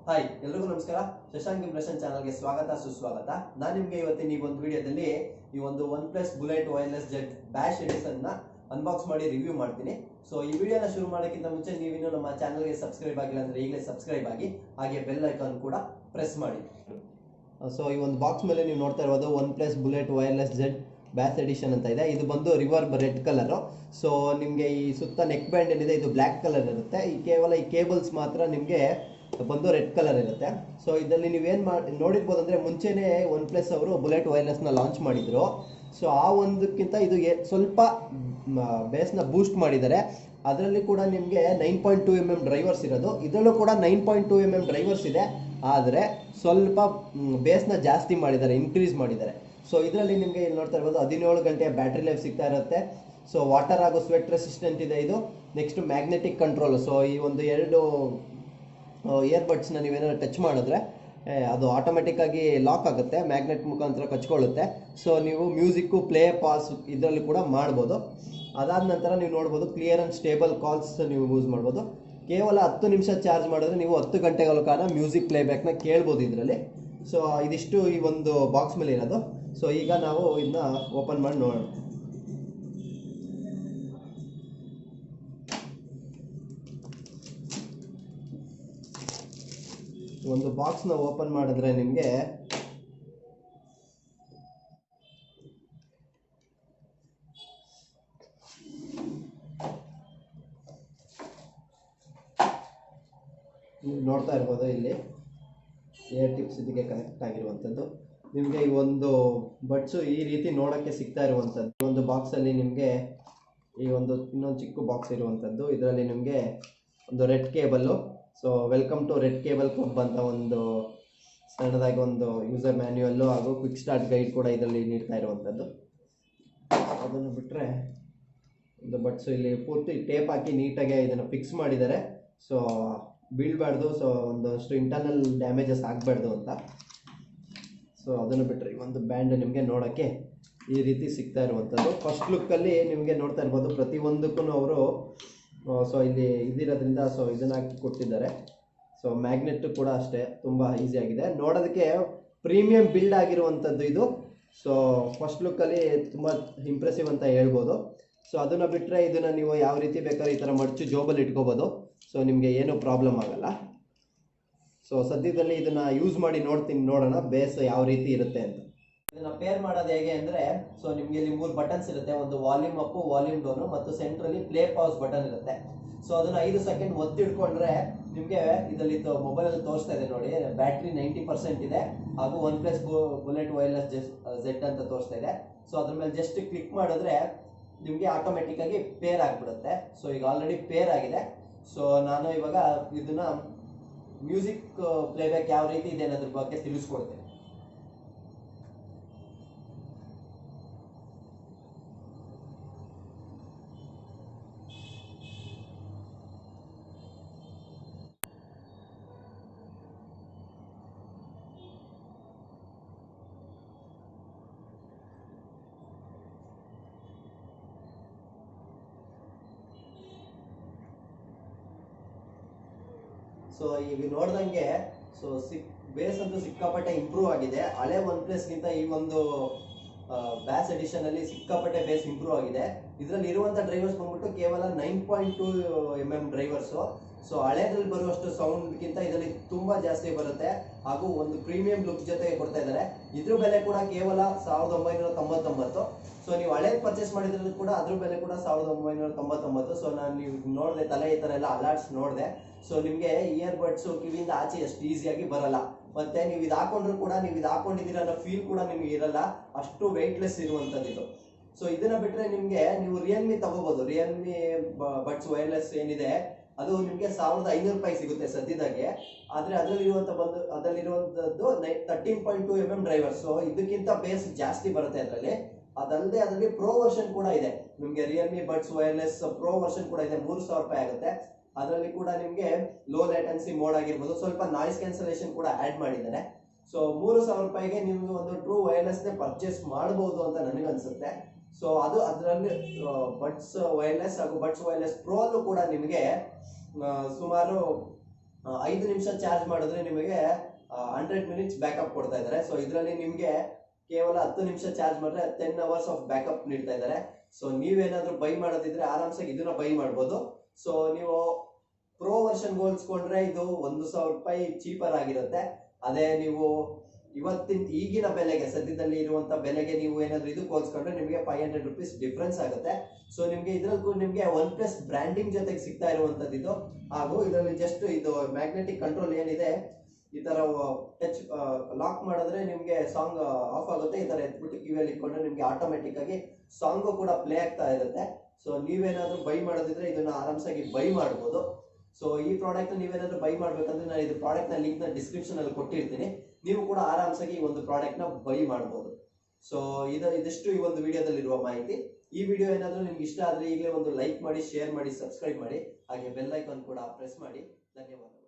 Hi ಎಲ್ಲರಿಗೂ ನಮಸ್ಕಾರ. ಶಶಾಂಕಿಂಪ್ರೆಷನ್ ಚಾನಲ್ಗೆ ಸ್ವಾಗತ ಸುಸ್ವಾಗತ. ನಾನು ನಿಮಗೆ ಇವತ್ತಿನ ಈ ಒಂದು ವಿಡಿಯೋದಲ್ಲಿ ಈ ಒಂದು OnePlus Bullet Wireless Z bash edition ನ ಅನ್ಬಾಕ್ಸ್ ಮಾಡಿ ರಿವ್ಯೂ ಮಾಡ್ತೀನಿ. ಸೊ ಈ ವಿಡಿಯೋನ ಶುರು ಮಾಡೋಕ್ಕಿಂತ ಮುಂಚೆ ನೀವಿನ್ನೂ ನಮ್ಮ ಚಾನಲ್ಗೆ ಸಬ್ಸ್ಕ್ರೈಬ್ ಆಗಿಲ್ಲ ಅಂದ್ರೆ ಈಗಲೇ ಸಬ್ಸ್ಕ್ರೈಬ್ ಆಗಿ, ಹಾಗೆ ಬೆಲ್ ಐಕಾನ್ ಕೂಡ ಪ್ರೆಸ್ ಮಾಡಿ. ಸೊ ಈ ಒಂದು ಬಾಕ್ಸ್ ಮೇಲೆ ನೀವು ನೋಡ್ತಾ ಇರೋದು OnePlus Bullet Wireless Z bash edition ಅಂತ ಇದೆ. ಇದು ಬಂದು ರಿವರ್ಬ್ ರೆಡ್ ಕಲರ್. ಸೊ ನಿಮಗೆ ಈ ಸುತ್ತ ನೆಕ್ ಬ್ಯಾಂಡ್ ಏನಿದೆ ಇದು ಬ್ಲ್ಯಾಕ್ ಕಲರ್ ಇರುತ್ತೆ. ಕೇವಲ ಈ ಕೇಬಲ್ಸ್ ಮಾತ್ರ ನಿಮಗೆ ಬಂದು ರೆಡ್ ಕಲರ್ ಇರುತ್ತೆ. ಸೊ ಇದರಲ್ಲಿ ನೀವೇನು ನೋಡಿರ್ಬೋದು ಅಂದರೆ ಮುಂಚೆನೇ OnePlus ಅವರು ಬುಲೆಟ್ ವೈರ್ಲೆಸ್ನ ಲಾಂಚ್ ಮಾಡಿದ್ರು. ಸೊ ಆ ಒಂದಕ್ಕಿಂತ ಇದು ಸ್ವಲ್ಪ ಬೇಸ್ನ ಬೂಸ್ಟ್ ಮಾಡಿದ್ದಾರೆ. ಅದರಲ್ಲಿ ಕೂಡ ನಿಮಗೆ 9.2 mm ಡ್ರೈವರ್ಸ್ ಇರೋದು, ಇದರಲ್ಲೂ ಕೂಡ 9.2 mm ಡ್ರೈವರ್ಸ್ ಇದೆ. ಆದರೆ ಸ್ವಲ್ಪ ಬೇಸ್ನ ಜಾಸ್ತಿ ಮಾಡಿದ್ದಾರೆ, ಇನ್ಕ್ರೀಸ್ ಮಾಡಿದ್ದಾರೆ. ಸೊ ಇದರಲ್ಲಿ ನಿಮಗೆ ಇಲ್ಲಿ ನೋಡ್ತಾ ಇರ್ಬೋದು 17 ಗಂಟೆಯ ಬ್ಯಾಟ್ರಿ ಲೈಫ್ ಸಿಗ್ತಾ ಇರುತ್ತೆ. ಸೊ ವಾಟರ್ ಹಾಗೂ ಸ್ವೆಟ್ ರೆಸಿಸ್ಟೆಂಟ್ ಇದೆ ಇದು. Next magnetic control. ಸೊ ಈ ಒಂದು ಎರಡು ಇಯರ್ಬಡ್ಸ್ನ ನೀವೇನಾದ್ರು ಟಚ್ ಮಾಡಿದ್ರೆ ಅದು ಆಟೋಮೆಟಿಕ್ ಆಗಿ ಲಾಕ್ ಆಗುತ್ತೆ, ಮ್ಯಾಗ್ನೆಟ್ ಮುಖಾಂತರ ಕಚ್ಕೊಳ್ಳುತ್ತೆ. ಸೊ ನೀವು ಮ್ಯೂಸಿಕ್ಕು ಪ್ಲೇ ಪಾಸ್ ಇದರಲ್ಲಿ ಕೂಡ ಮಾಡ್ಬೋದು. ಅದಾದ ನಂತರ ನೀವು ನೋಡ್ಬೋದು ಕ್ಲಿಯರ್ ಆ್ಯಂಡ್ ಸ್ಟೇಬಲ್ ಕಾಲ್ಸ್ ನೀವು ಯೂಸ್ ಮಾಡ್ಬೋದು. ಕೇವಲ 10 ನಿಮಿಷ ಚಾರ್ಜ್ ಮಾಡಿದ್ರೆ ನೀವು 10 ಗಂಟೆಗಳ ಕಾಲ ಮ್ಯೂಸಿಕ್ ಪ್ಲೇಬ್ಯಾಕ್ನ ಕೇಳ್ಬೋದು ಇದರಲ್ಲಿ. ಸೊ ಇದಿಷ್ಟು ಈ ಒಂದು ಬಾಕ್ಸ್ ಮೇಲೆ ಇರೋದು. ಸೊ ಈಗ ನಾವು ಇದನ್ನ ಓಪನ್ ಮಾಡಿ ನೋಡೋಣ. ಒಂದು ಬಾಕ್ಸ್ನ ಓಪನ್ ಮಾಡಿದ್ರೆ ನಿಮಗೆ ನೀವು ನೋಡ್ತಾ ಇರ್ಬೋದು ಇಲ್ಲಿ ಏರ್ ಟಿಪ್ಸ್ ಇದಕ್ಕೆ ಕನೆಕ್ಟ್ ಆಗಿರುವಂಥದ್ದು. ನಿಮಗೆ ಈ ಒಂದು ಬಡ್ಸು ಈ ರೀತಿ ನೋಡೋಕ್ಕೆ ಸಿಗ್ತಾ ಇರುವಂಥದ್ದು. ಒಂದು ಬಾಕ್ಸಲ್ಲಿ ನಿಮಗೆ ಈ ಒಂದು ಇನ್ನೊಂದು ಚಿಕ್ಕ ಬಾಕ್ಸ್ ಇರುವಂಥದ್ದು. ಇದರಲ್ಲಿ ನಿಮಗೆ ಒಂದು red cable. So welcome to red cable club ಅಂತ ಒಂದು ಸಣ್ಣದಾಗಿ ಒಂದು ಯೂಸರ್ ಮ್ಯಾನ್ಯುಯಲ್ಲು ಹಾಗೂ ಕ್ವಿಕ್ ಸ್ಟಾರ್ಟ್ ಗೈಡ್ ಕೂಡ ಇದರಲ್ಲಿ ನೀಡ್ತಾ ಇರುವಂಥದ್ದು. ಅದನ್ನು ಬಿಟ್ಟರೆ ಒಂದು ಬಡ್ಸು ಇಲ್ಲಿ ಪೂರ್ತಿ ಟೇಪ್ ಹಾಕಿ ನೀಟಾಗಿ ಇದನ್ನು ಫಿಕ್ಸ್ ಮಾಡಿದ್ದಾರೆ. ಸೊ ಬೀಳಬಾರ್ದು, ಸೊ ಒಂದಷ್ಟು ಇಂಟರ್ನಲ್ ಡ್ಯಾಮೇಜಸ್ ಆಗಬಾರ್ದು ಅಂತ. ಸೊ ಅದನ್ನು ಬಿಟ್ಟರೆ ಈ ಒಂದು ಬ್ಯಾಂಡ್ ನಿಮಗೆ ನೋಡೋಕ್ಕೆ ಈ ರೀತಿ ಸಿಗ್ತಾ ಇರುವಂಥದ್ದು. ಫಸ್ಟ್ ಲುಕ್ಕಲ್ಲಿ ನಿಮಗೆ ನೋಡ್ತಾ ಇರ್ಬೋದು ಪ್ರತಿಯೊಂದಕ್ಕೂ ಅವರು ಸೊ ಇಲ್ಲಿ ಇದಿರೋದ್ರಿಂದ ಸೊ ಇದನ್ನು ಹಾಕಿ ಕೊಟ್ಟಿದ್ದಾರೆ. ಸೊ ಮ್ಯಾಗ್ನೆಟ್ ಕೂಡ ಅಷ್ಟೇ ತುಂಬ ಈಸಿಯಾಗಿದೆ, ನೋಡೋದಕ್ಕೆ ಪ್ರೀಮಿಯಂ ಬಿಲ್ಡ್ ಆಗಿರುವಂಥದ್ದು ಇದು. ಸೊ ಫಸ್ಟ್ ಲುಕ್ಕಲ್ಲಿ ತುಂಬ ಇಂಪ್ರೆಸಿವ್ ಅಂತ ಹೇಳ್ಬೋದು. ಸೊ ಅದನ್ನು ಬಿಟ್ಟರೆ ಇದನ್ನು ನೀವು ಯಾವ ರೀತಿ ಬೇಕಾದ್ರೆ ಈ ಥರ ಮಡಚು ಜೋಬಲ್ಲಿ ಇಟ್ಕೋಬೋದು. ಸೊ ನಿಮಗೆ ಏನೂ ಪ್ರಾಬ್ಲಮ್ ಆಗಲ್ಲ. ಸೊ ಸದ್ಯದಲ್ಲಿ ಇದನ್ನು ಯೂಸ್ ಮಾಡಿ ನೋಡೋಣ ಬೇಸ್ ಯಾವ ರೀತಿ ಇರುತ್ತೆ ಅಂತ. ಇದನ್ನು ಪೇರ್ ಮಾಡೋದು ಹೇಗೆ ಅಂದರೆ, ಸೊ ನಿಮಗೆ ಇಲ್ಲಿ 3 ಬಟನ್ಸ್ ಇರುತ್ತೆ. ಒಂದು ವಾಲ್ಯೂಮ್ ಅಪ್, ವಾಲ್ಯೂಮ್ ಡೌನು ಮತ್ತು ಸೆಂಟ್ರಲ್ಲಿ ಪ್ಲೇ ಪಾಸ್ ಬಟನ್ ಇರುತ್ತೆ. ಸೊ ಅದನ್ನು 5 ಸೆಕೆಂಡ್ ಒತ್ತಿಡ್ಕೊಂಡ್ರೆ ನಿಮಗೆ ಇದರಲ್ಲಿ ಮೊಬೈಲಲ್ಲಿ ತೋರಿಸ್ತಾ ಇದೆ ನೋಡಿ, ಬ್ಯಾಟ್ರಿ 90% ಇದೆ ಹಾಗೂ OnePlus Bullet Wireless Z ಅಂತ ತೋರಿಸ್ತಾ ಇದೆ. ಸೊ ಅದ್ರ ಮೇಲೆ ಜಸ್ಟ್ ಕ್ಲಿಕ್ ಮಾಡಿದ್ರೆ ನಿಮಗೆ ಆಟೋಮೆಟಿಕ್ ಆಗಿ ಪೇರ್ ಆಗಿಬಿಡುತ್ತೆ. ಸೊ ಈಗ ಆಲ್ರೆಡಿ ಪೇರ್ ಆಗಿದೆ. ಸೊ ನಾನು ಇವಾಗ ಇದನ್ನ ಮ್ಯೂಸಿಕ್ ಪ್ಲೇಬ್ಯಾಕ್ ಯಾವ ರೀತಿ ಇದೆ ಅನ್ನೋದ್ರ ಬಗ್ಗೆ ತಿಳಿಸ್ಕೊಡ್ತೇನೆ. ಸೊ ಈಗ ನೋಡ್ದಂಗೆ ಸೊ ಬೇಸ್ ಅಂತೂ ಸಿಕ್ಕಾಪಟ್ಟೆ ಇಂಪ್ರೂವ್ ಆಗಿದೆ. ಹಳೆ OnePlusಗಿಂತ ಈ ಒಂದು ಬ್ಯಾಸ್ ಎಡಿಷನ್ ಅಲ್ಲಿ ಸಿಕ್ಕಾಪಟ್ಟೆ ಬೇಸ್ ಇಂಪ್ರೂವ್ ಆಗಿದೆ. ಇದರಲ್ಲಿ ಇರುವಂಥ ಡ್ರೈವರ್ಸ್ ಬಂದ್ಬಿಟ್ಟು ಕೇವಲ 9.2 mm ಡ್ರೈವರ್ಸು. ಸೊ ಹಳೆದ್ರಲ್ಲಿ ಬರುವಷ್ಟು ಸೌಂಡ್ಗಿಂತ ಇದರಲ್ಲಿ ತುಂಬ ಜಾಸ್ತಿ ಬರುತ್ತೆ ಹಾಗೂ ಒಂದು ಪ್ರೀಮಿಯಂ ಲುಕ್ ಜೊತೆಗೆ ಕೊಡ್ತಾ ಇದ್ದಾರೆ. ಇದ್ರ ಬೆಲೆ ಕೂಡ ಕೇವಲ 1999. ಸೊ ನೀವು ಹಳೇದು ಪರ್ಚೇಸ್ ಮಾಡಿದ್ರಲ್ಲಿ ಕೂಡ ಅದ್ರ ಬೆಲೆ ಕೂಡ 1999. ಸೊ ನಾನು ನೀವು ನೋಡಿದೆ ತಲೆ ಈ ಥರ ಎಲ್ಲ ಅಲರ್ಟ್ಸ್ ನೋಡಿದೆ. ಸೊ ನಿಮಗೆ ಇಯರ್ಬಡ್ಸು ಕಿವಿಯಿಂದ ಆಚೆ ಅಷ್ಟು ಈಸಿಯಾಗಿ ಬರಲ್ಲ. ಮತ್ತೆ ನೀವು ಇದು ಹಾಕೊಂಡ್ರು ಕೂಡ ನೀವು ಇದು ಹಾಕೊಂಡಿದ್ದೀರ ಅನ್ನೋ ಫೀಲ್ ಕೂಡ ನಿಮಗೆ ಇರಲ್ಲ, ಅಷ್ಟು ವೆಯ್ಟ್ಲೆಸ್ ಇರುವಂಥದ್ದು ಇದು. ಸೊ ಇದನ್ನ ಬಿಟ್ಟರೆ ನಿಮಗೆ ನೀವು ರಿಯಲ್ಮಿ ತಗೋಬೋದು. ರಿಯಲ್ಮಿ ಬಡ್ಸ್ ವೈರ್ಲೆಸ್ ಏನಿದೆ ಅದು ನಿಮಗೆ 1500 ರೂಪಾಯಿ ಸಿಗುತ್ತೆ ಸದ್ಯದಾಗೆ. ಆದರೆ ಅದರಲ್ಲಿರುವಂಥದ್ದು 13.2 mm ಡ್ರೈವರ್. ಸೊ ಇದಕ್ಕಿಂತ ಬೇಸ್ ಜಾಸ್ತಿ ಬರುತ್ತೆ ಅದರಲ್ಲಿ. ಅದಲ್ಲದೆ ಅದರಲ್ಲಿ ಪ್ರೋ ವರ್ಷನ್ ಕೂಡ ಇದೆ. ನಿಮಗೆ Realme buds wireless pro version ಕೂಡ ಇದೆ, 3000 ರೂಪಾಯಿ ಆಗುತ್ತೆ. ಅದರಲ್ಲಿ ಕೂಡ ನಿಮಗೆ ಲೋ ಲೇಟೆನ್ಸಿ ಮೋಡ್ ಆಗಿರ್ಬೋದು, ಸ್ವಲ್ಪ ನಾಯ್ಸ್ ಕ್ಯಾನ್ಸಲೇಷನ್ ಕೂಡ ಆ್ಯಡ್ ಮಾಡಿದ್ದಾರೆ. ಸೊ 3000 ರೂಪಾಯಿಗೆ ನೀವು ಒಂದು ಟ್ರೂ ವೈರ್ಲೆಸ್ನೇ ಪರ್ಚೇಸ್ ಮಾಡ್ಬೋದು ಅಂತ ನನಗನ್ಸುತ್ತೆ. ಸೊ ಅದು ಅದರಲ್ಲಿ ಬಡ್ಸ್ ವೈರ್ಲೆಸ್ ಹಾಗೂ ಬಡ್ಸ್ ವೈರ್ಲೆಸ್ ಪ್ರೋ ಕೂಡ ನಿಮಗೆ ಸುಮಾರು 5 ನಿಮಿಷ ಚಾರ್ಜ್ ಮಾಡಿದ್ರೆ ನಿಮಗೆ 100 ಮಿನಿಟ್ಸ್ ಬ್ಯಾಕಪ್ ಕೊಡ್ತಾ ಇದ್ದಾರೆ. ಸೊ ಇದರಲ್ಲಿ ನಿಮಗೆ ಕೇವಲ 10 ನಿಮಿಷ ಚಾರ್ಜ್ ಮಾಡಿದ್ರೆ 10 ಅವರ್ಸ್ ಆಫ್ ಬ್ಯಾಕಪ್ ನೀಡ್ತಾ ಇದ್ದಾರೆ. ಸೊ ನೀವೇನಾದ್ರೂ ಬೈ ಮಾಡೋದಿದ್ರೆ ಆರಾಮ್ಸಾಗಿ ಇದನ್ನ ಬೈ ಮಾಡ್ಬೋದು. ಸೊ ನೀವು ಪ್ರೋ ವರ್ಷನ್ ಹೋಲಿಸ್ಕೊಂಡ್ರೆ ಇದು 1,000 ರೂಪಾಯಿ ಚೀಪರ್ ಆಗಿರುತ್ತೆ. ಅದೇ ನೀವು ಈಗಿನ ಬೆಲೆಗೆ ಸದ್ಯದಲ್ಲಿ ಇರುವಂತ ಬೆಲೆಗೆ ನೀವು ಏನಾದ್ರು ಇದಕ್ಕೆ ಹೋಲಿಸ್ಕೊಂಡ್ರೆ ನಿಮಗೆ 500 ರುಪೀಸ್ ಡಿಫ್ರೆನ್ಸ್ ಆಗುತ್ತೆ. ಸೊ ನಿಮ್ಗೆ ಇದ್ರಲ್ಲೂ ನಿಮ್ಗೆ OnePlus ಬ್ರ್ಯಾಂಡಿಂಗ್ ಜೊತೆಗೆ ಸಿಗ್ತಾ ಇರುವಂತದ್ದು ಇದು. ಹಾಗೂ ಇದರಲ್ಲಿ ಜಸ್ಟ್ ಇದು ಮ್ಯಾಗ್ನೆಟಿಕ್ ಕಂಟ್ರೋಲ್ ಏನಿದೆ, ಈ ತರ ಟಚ್ ಲಾಕ್ ಮಾಡಿದ್ರೆ ನಿಮ್ಗೆ ಸಾಂಗ್ ಆಫ್ ಆಗುತ್ತೆ. ಈ ತರ ಎತ್ಬಿಟ್ಟು ಕಿವಿಯಲ್ಲಿ ಇಟ್ಕೊಂಡ್ರೆ ನಿಮ್ಗೆ ಆಟೋಮೆಟಿಕ್ ಆಗಿ ಸಾಂಗು ಕೂಡ ಪ್ಲೇ ಆಗ್ತಾ ಇರುತ್ತೆ. ಸೊ ನೀವೇನಾದ್ರೂ ಬೈ ಮಾಡೋದಿದ್ರೆ ಇದನ್ನ ಆರಾಮ್ಸಾಗಿ ಬೈ ಮಾಡ್ಬೋದು. ಸೊ ಈ ಪ್ರಾಡಕ್ಟ್ ನೀವೇನಾದ್ರೂ ಬೈ ಮಾಡ್ಬೇಕಂದ್ರೆ ನಾನು ಇದು ಪ್ರಾಡಕ್ಟ್ ನ ಲಿಂಕ್ ನ ಡಿಸ್ಕ್ರಿಪ್ಷನ್ ಅಲ್ಲಿ ಕೊಟ್ಟಿರ್ತೀನಿ. ನೀವು ಕೂಡ ಆರಾಮ್ಸಾಗಿ ಈ ಒಂದು ಪ್ರಾಡಕ್ಟ್ ನ ಬೈ ಮಾಡ್ಬೋದು. ಸೊ ಇದಿಷ್ಟು ಈ ಒಂದು ವಿಡಿಯೋದಲ್ಲಿರುವ ಮಾಹಿತಿ. ಈ ವಿಡಿಯೋ ಏನಾದ್ರೂ ನಿಮ್ಗೆ ಇಷ್ಟ ಆದ್ರೆ ಈಗಲೇ ಒಂದು ಲೈಕ್ ಮಾಡಿ, ಶೇರ್ ಮಾಡಿ, ಸಬ್ಸ್ಕ್ರೈಬ್ ಮಾಡಿ, ಹಾಗೆ ಬೆಲ್ ಐಕಾನ್ ಕೂಡ ಪ್ರೆಸ್ ಮಾಡಿ. ಧನ್ಯವಾದಗಳು.